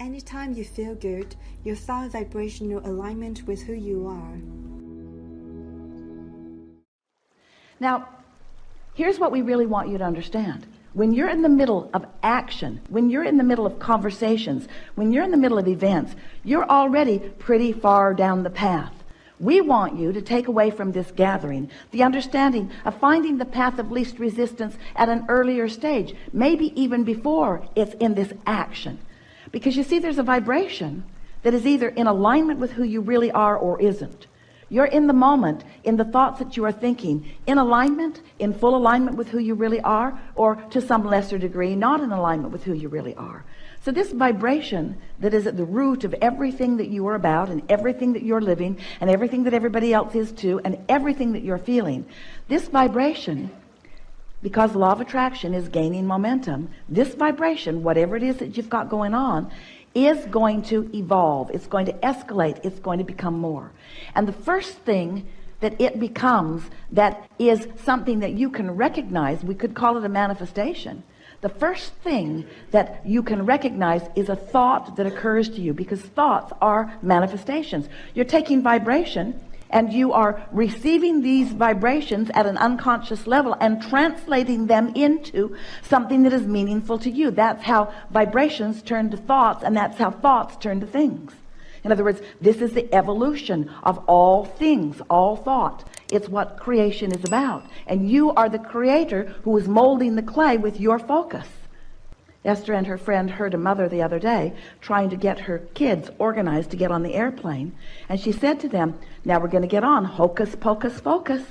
Anytime you feel good, you find vibrational alignment with who you are. Now, here's what we really want you to understand. When you're in the middle of action, when you're in the middle of conversations, when you're in the middle of events, you're already pretty far down the path. We want you to take away from this gathering the understanding of finding the path of least resistance at an earlier stage, maybe even before it's in this action. Because you see, there's a vibration that is either in alignment with who you really are or isn't. You're in the moment, in the thoughts that you are thinking, in alignment, in full alignment with who you really are, or to some lesser degree, not in alignment with who you really are. So this vibration that is at the root of everything that you are about, and everything that you're living, and everything that everybody else is too, and everything that you're feeling, this vibration, because the law of attraction is gaining momentum, this vibration, whatever it is that you've got going on, is going to evolve. It's going to escalate. It's going to become more. And the first thing that it becomes that is something that you can recognize, we could call it a manifestation. The first thing that you can recognize is a thought that occurs to you, because thoughts are manifestations. You're taking vibration and you are receiving these vibrations at an unconscious level and translating them into something that is meaningful to you. That's how vibrations turn to thoughts, and that's how thoughts turn to things. In other words, this is the evolution of all things, all thought. It's what creation is about. And you are the creator who is molding the clay with your focus. Esther and her friend heard a mother the other day trying to get her kids organized to get on the airplane. And she said to them, now we're going to get on, hocus pocus focus.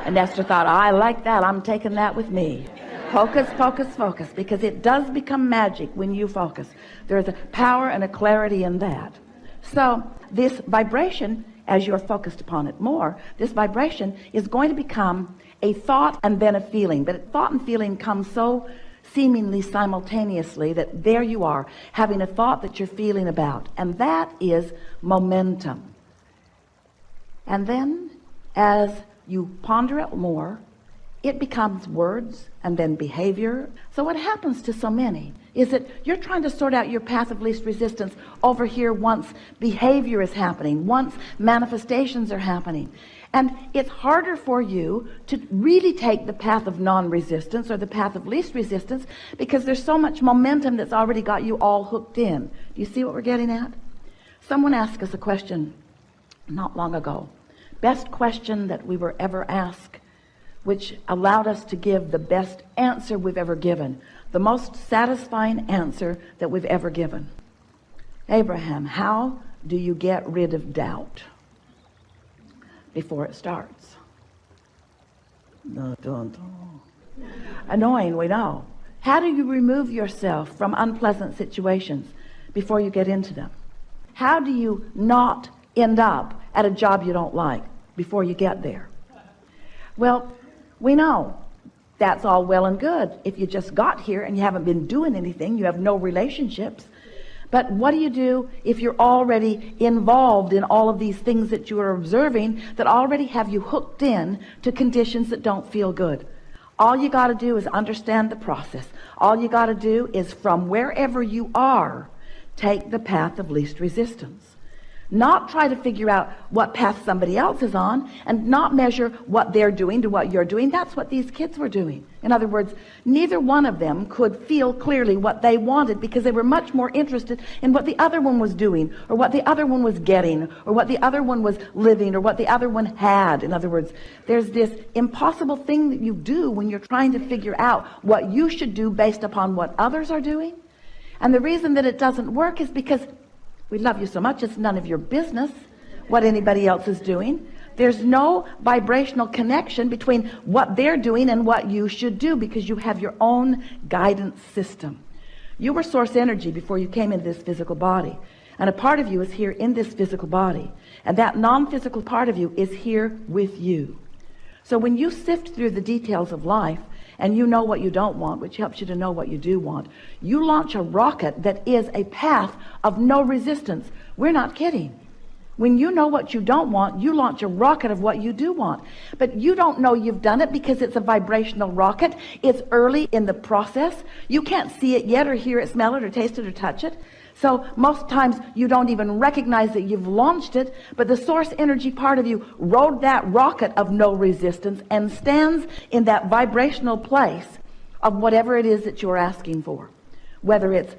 And Esther thought, I like that. I'm taking that with me. Hocus pocus focus, because it does become magic when you focus. There's a power and a clarity in that. So this vibration, as you're focused upon it more, this vibration is going to become a thought and then a feeling. But thought and feeling come so seemingly simultaneously that there you are having a thought that you're feeling about, and that is momentum. And then as you ponder it more, it becomes words and then behavior. So what happens to so many is that you're trying to sort out your path of least resistance over here once behavior is happening, once manifestations are happening. And it's harder for you to really take the path of non-resistance or the path of least resistance because there's so much momentum that's already got you all hooked in. Do you see what we're getting at? Someone asked us a question not long ago. Best question that we were ever asked, which allowed us to give the best answer we've ever given, the most satisfying answer that we've ever given. Abraham, how do you get rid of doubt before it starts? Annoying, we know. How do you remove yourself from unpleasant situations before you get into them? How do you not end up at a job you don't like before you get there? Well, we know that's all well and good if you just got here and you haven't been doing anything, you have no relationships. But what do you do if you're already involved in all of these things that you are observing that already have you hooked in to conditions that don't feel good? All you got to do is understand the process. All you got to do is, from wherever you are, take the path of least resistance. Not try to figure out what path somebody else is on, and not measure what they're doing to what you're doing. That's what these kids were doing. In other words, neither one of them could feel clearly what they wanted because they were much more interested in what the other one was doing, or what the other one was getting, or what the other one was living, or what the other one had. In other words, there's this impossible thing that you do when you're trying to figure out what you should do based upon what others are doing. And the reason that it doesn't work is because we love you so much, it's none of your business what anybody else is doing. There's no vibrational connection between what they're doing and what you should do, because you have your own guidance system. You were source energy before you came into this physical body. And a part of you is here in this physical body. And that non-physical part of you is here with you. So when you sift through the details of life, and you know what you don't want, which helps you to know what you do want, you launch a rocket that is a path of no resistance. We're not kidding. When you know what you don't want, you launch a rocket of what you do want. But you don't know you've done it because it's a vibrational rocket. It's early in the process. You can't see it yet or hear it, smell it, or taste it, or touch it. So most times you don't even recognize that you've launched it, but the source energy part of you rode that rocket of no resistance and stands in that vibrational place of whatever it is that you're asking for. Whether it's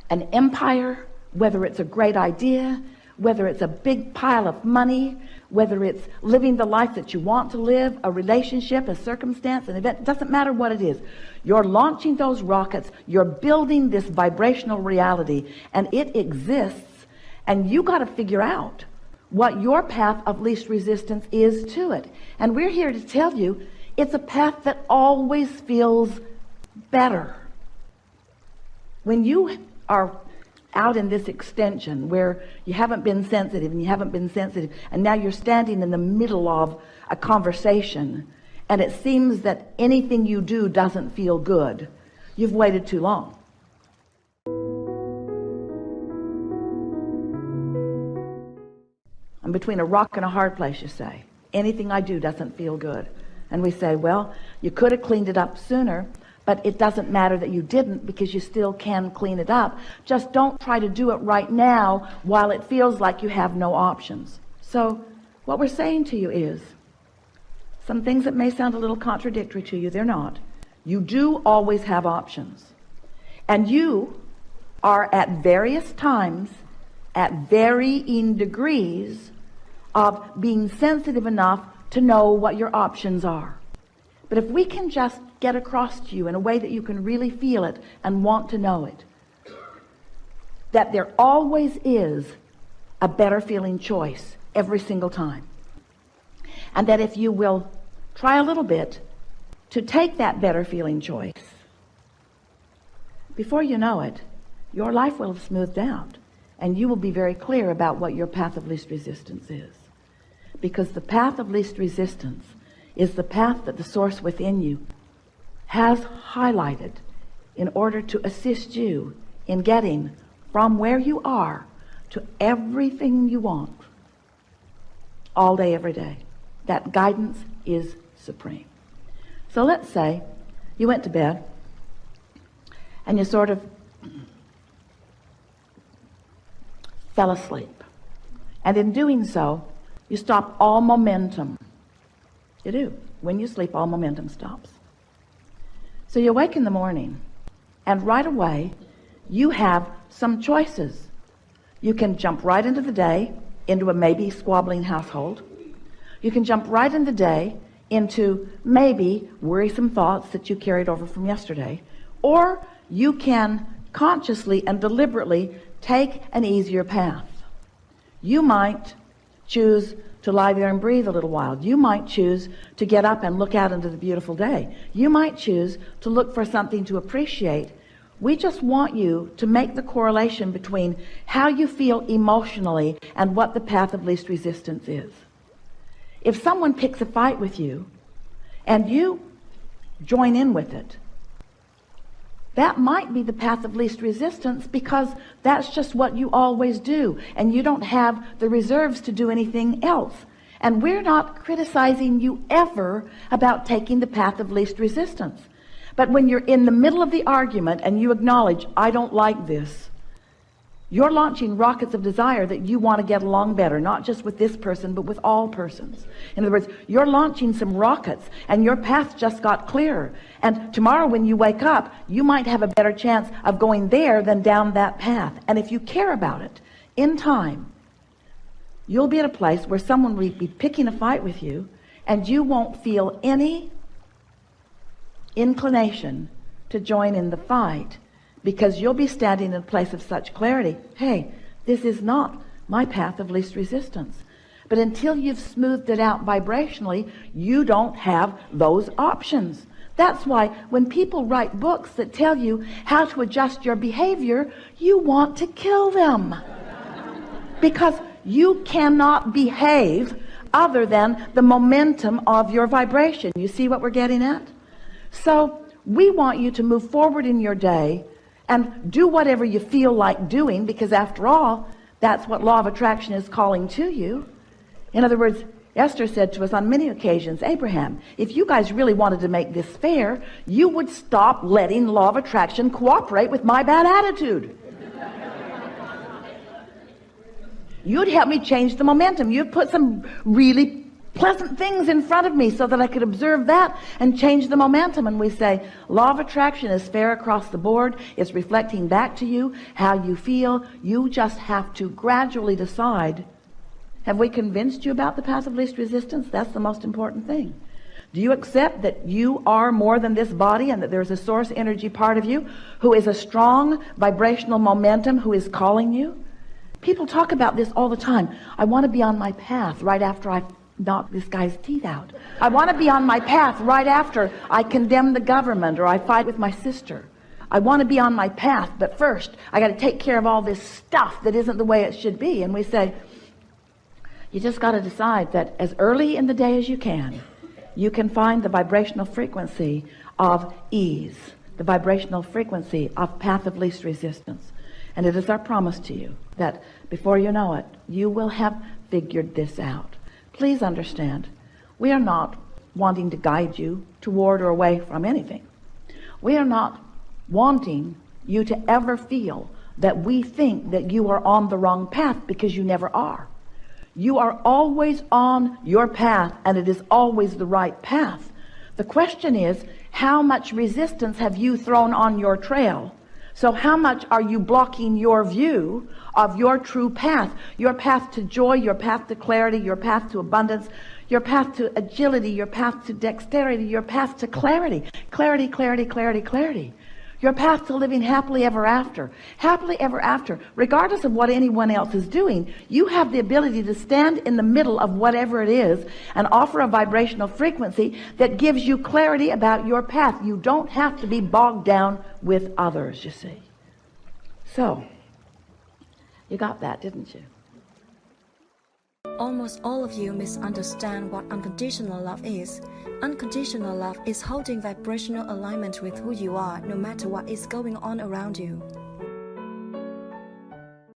an empire, whether it's a great idea, whether it's a big pile of money, whether it's living the life that you want to live, a relationship, a circumstance, an event, doesn't matter what it is. You're launching those rockets, you're building this vibrational reality, and it exists, and you got to figure out what your path of least resistance is to it. And we're here to tell you it's a path that always feels better. When you are out in this extension where you haven't been sensitive and you haven't been sensitive, and now you're standing in the middle of a conversation and it seems that anything you do doesn't feel good, you've waited too long. I'm between a rock and a hard place, you say. Anything I do doesn't feel good. And we say, well, you could have cleaned it up sooner, but it doesn't matter that you didn't, because you still can clean it up. Just don't try to do it right now while it feels like you have no options. So what we're saying to you is, some things that may sound a little contradictory to you, they're not. You do always have options. And you are at various times, at varying degrees of being sensitive enough to know what your options are. But if we can just get across to you in a way that you can really feel it and want to know it, that there always is a better feeling choice every single time. And that if you will try a little bit to take that better feeling choice, before you know it, your life will have smoothed out and you will be very clear about what your path of least resistance is. Because the path of least resistance is the path that the source within you has highlighted in order to assist you in getting from where you are to everything you want all day, every day. That guidance is supreme. So let's say you went to bed and you sort of fell asleep. And in doing so, you stop all momentum. You do. When you sleep, all momentum stops. So you wake in the morning, and right away, you have some choices. You can jump right into the day, into a maybe squabbling household. You can jump right in the day into maybe worrisome thoughts that you carried over from yesterday. Or you can consciously and deliberately take an easier path. You might choose to lie there and breathe a little while. You might choose to get up and look out into the beautiful day. You might choose to look for something to appreciate. We just want you to make the correlation between how you feel emotionally and what the path of least resistance is. If someone picks a fight with you and you join in with it, that might be the path of least resistance, because that's just what you always do, and you don't have the reserves to do anything else. And we're not criticizing you ever about taking the path of least resistance. But when you're in the middle of the argument and you acknowledge, I don't like this, you're launching rockets of desire that you want to get along better, not just with this person, but with all persons. In other words, you're launching some rockets, and your path just got clearer. And tomorrow when you wake up, you might have a better chance of going there than down that path. And if you care about it, in time, you'll be at a place where someone will be picking a fight with you, and you won't feel any inclination to join in the fight, because you'll be standing in a place of such clarity. Hey, this is not my path of least resistance. But until you've smoothed it out vibrationally, you don't have those options. That's why when people write books that tell you how to adjust your behavior, you want to kill them. Because you cannot behave other than the momentum of your vibration. You see what we're getting at? So we want you to move forward in your day and do whatever you feel like doing, because after all, That's what law of attraction is calling to you. In other words, Esther said to us on many occasions, Abraham, if you guys really wanted to make this fair, you would stop letting law of attraction cooperate with my bad attitude. You'd help me change the momentum. You'd put some really pleasant things in front of me so that I could observe that and change the momentum. And we say, law of attraction is fair across the board. It's reflecting back to you how you feel. You just have to gradually decide, have we convinced you about the path of least resistance? That's the most important thing. Do you accept that you are more than this body and that there's a source energy part of you who is a strong vibrational momentum who is calling you? People talk about this all the time. I want to be on my path right after I knock this guy's teeth out. I want to be on my path right after I condemn the government or I fight with my sister. I want to be on my path, but first I got to take care of all this stuff that isn't the way it should be. And we say, you just got to decide that as early in the day as you can find the vibrational frequency of ease, the vibrational frequency of path of least resistance. And it is our promise to you that before you know it, you will have figured this out. Please understand, we are not wanting to guide you toward or away from anything. We are not wanting you to ever feel that we think that you are on the wrong path, because you never are. You are always on your path, and it is always the right path. The question is, how much resistance have you thrown on your trail? So how much are you blocking your view of your true path? Your path to joy, your path to clarity, your path to abundance, your path to agility, your path to dexterity, your path to clarity. Clarity, clarity, clarity, clarity. Your path to living happily ever after. Happily ever after. Regardless of what anyone else is doing, you have the ability to stand in the middle of whatever it is and offer a vibrational frequency that gives you clarity about your path. You don't have to be bogged down with others, you see. So, you got that, didn't you? Almost all of you misunderstand what unconditional love is. Unconditional love is holding vibrational alignment with who you are, no matter what is going on around you.